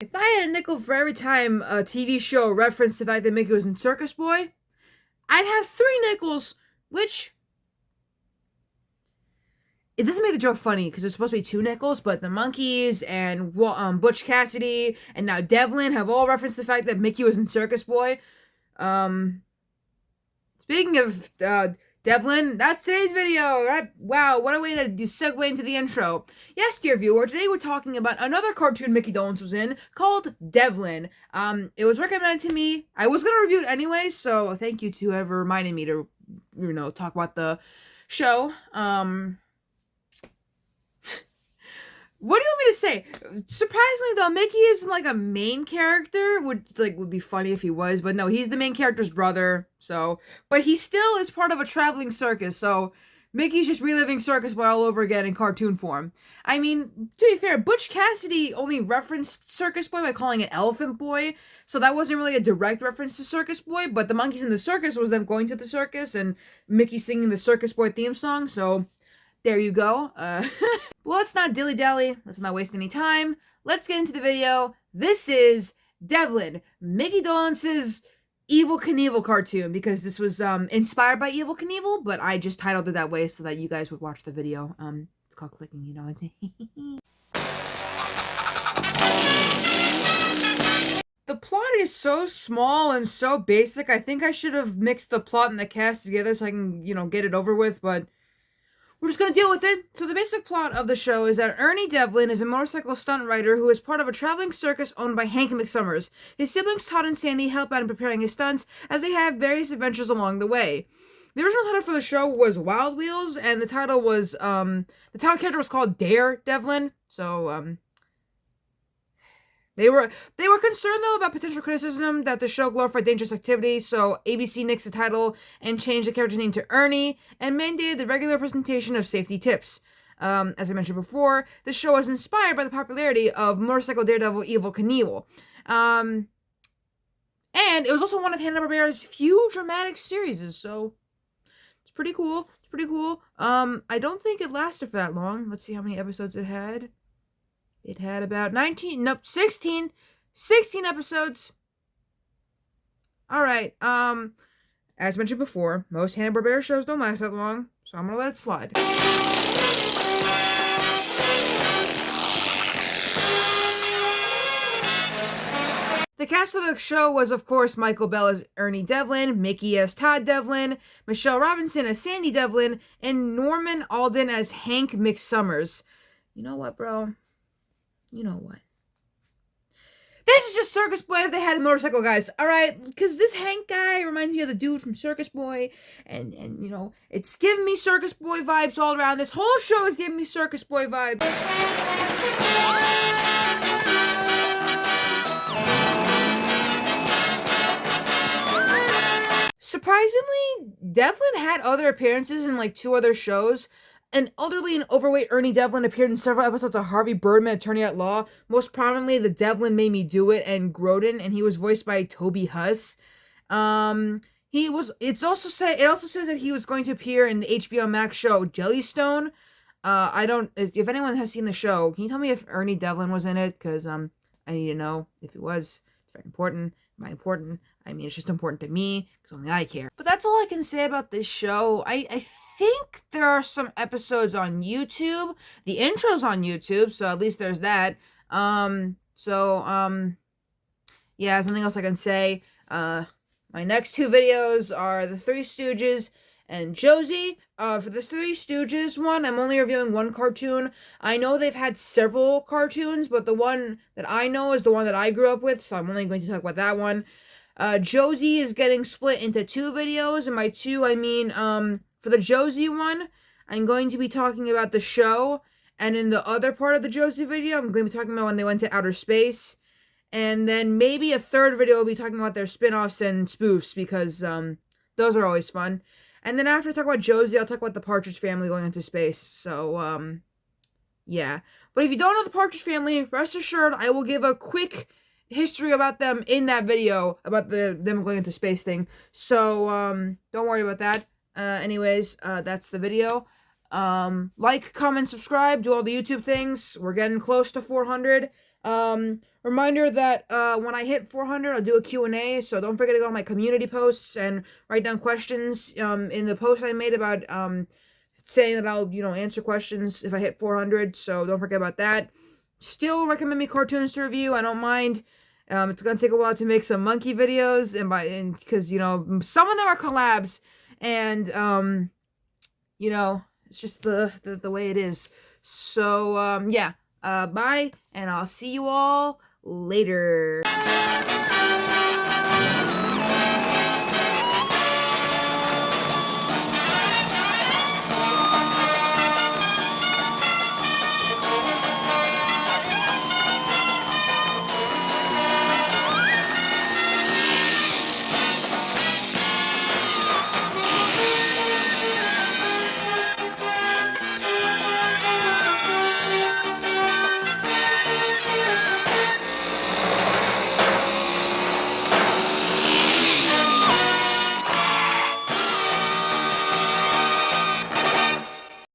If I had a nickel for every time a TV show referenced the fact that Mickey was in Circus Boy, I'd have 3 nickels, which it doesn't make the joke funny because it's supposed to be 2 nickels, but the Monkeys and Butch Cassidy and now Devlin have all referenced the fact that Mickey was in Circus Boy. Um, Speaking of Devlin, that's today's video. Right? Wow, what a way to segue into the intro. Yes, dear viewer, today we're talking about another cartoon Micky Dolenz was in called Devlin. It was recommended to me. I was gonna review it anyway, so thank you to whoever reminded me to, talk about the show. What do you want me to say? Surprisingly, though, Mickey isn't like a main character. Would be funny if he was, but no, he's the main character's brother. So, but he still is part of a traveling circus. So, Mickey's just reliving Circus Boy all over again in cartoon form. I mean, to be fair, Butch Cassidy only referenced Circus Boy by calling it Elephant Boy, so that wasn't really a direct reference to Circus Boy. But the monkeys in the circus was them going to the circus and Mickey singing the Circus Boy theme song. So, there you go. Well, let's not dilly-dally. Let's not waste any time. Let's get into the video. This is Devlin, Micky Dolenz's Evel Knievel cartoon, because this was inspired by Evel Knievel, but I just titled it that way so that you guys would watch the video. It's called clicking, you know. The plot is so small and so basic. I think I should have mixed the plot and the cast together so I can, get it over with, but we're just gonna deal with it. So the basic plot of the show is that Ernie Devlin is a motorcycle stunt rider who is part of a traveling circus owned by Hank McSummers. His siblings Todd and Sandy help out in preparing his stunts as they have various adventures along the way. The original title for the show was Wild Wheels, and the title character was called Dare Devlin. So They were concerned, though, about potential criticism that the show glorified dangerous activity, so ABC nixed the title and changed the character's name to Ernie and mandated the regular presentation of safety tips. As I mentioned before, the show was inspired by the popularity of motorcycle daredevil Evel Knievel. And it was also one of Hanna Barbera's few dramatic series, so it's pretty cool. I don't think it lasted for that long. Let's see how many episodes it had. It had about 16 episodes. Alright, as mentioned before, most Hanna-Barbera shows don't last that long, so I'm gonna let it slide. The cast of the show was, of course, Michael Bell as Ernie Devlin, Micky as Todd Devlin, Michelle Robinson as Sandy Devlin, and Norman Alden as Hank McSummers. You know what, bro? You know what? This is just Circus Boy if they had motorcycle guys, alright? Because this Hank guy reminds me of the dude from Circus Boy, and it's giving me Circus Boy vibes all around. This whole show is giving me Circus Boy vibes. Surprisingly, Devlin had other appearances in like 2 other shows. An elderly and overweight Ernie Devlin appeared in several episodes of Harvey Birdman, Attorney at Law. Most prominently, the Devlin Made Me Do It and Grodin, and he was voiced by Toby Huss. It also says that he was going to appear in the HBO Max show Jellystone. If anyone has seen the show, can you tell me if Ernie Devlin was in it? Because I need to know if it was. It's very important. Am I important? I mean, it's just important to me, because only I care. But that's all I can say about this show. I think there are some episodes on YouTube. The intro's on YouTube, so at least there's that. Yeah, something else I can say. My next 2 videos are The Three Stooges and Josie. For the Three Stooges one, I'm only reviewing one cartoon. I know they've had several cartoons, but the one that I know is the one that I grew up with, so I'm only going to talk about that one. Josie is getting split into 2 videos, and by 2, I mean, for the Josie one, I'm going to be talking about the show, and in the other part of the Josie video, I'm going to be talking about when they went to outer space, and then maybe a 3rd video will be talking about their spin-offs and spoofs, because, those are always fun. And then after I talk about Josie, I'll talk about the Partridge Family going into space, so, yeah. But if you don't know the Partridge Family, rest assured, I will give a quick history about them in that video, about them going into space thing. So, don't worry about that. Anyways, that's the video. Like, comment, subscribe, do all the YouTube things. We're getting close to 400. Reminder that when I hit 400, I'll do a Q&A, so don't forget to go on my community posts and write down questions in the post I made about saying that I'll, answer questions if I hit 400, so don't forget about that. Still recommend me cartoons to review. I don't mind. It's gonna take a while to make some monkey videos, and because some of them are collabs, and it's just the way it is. So yeah, bye, and I'll see you all later.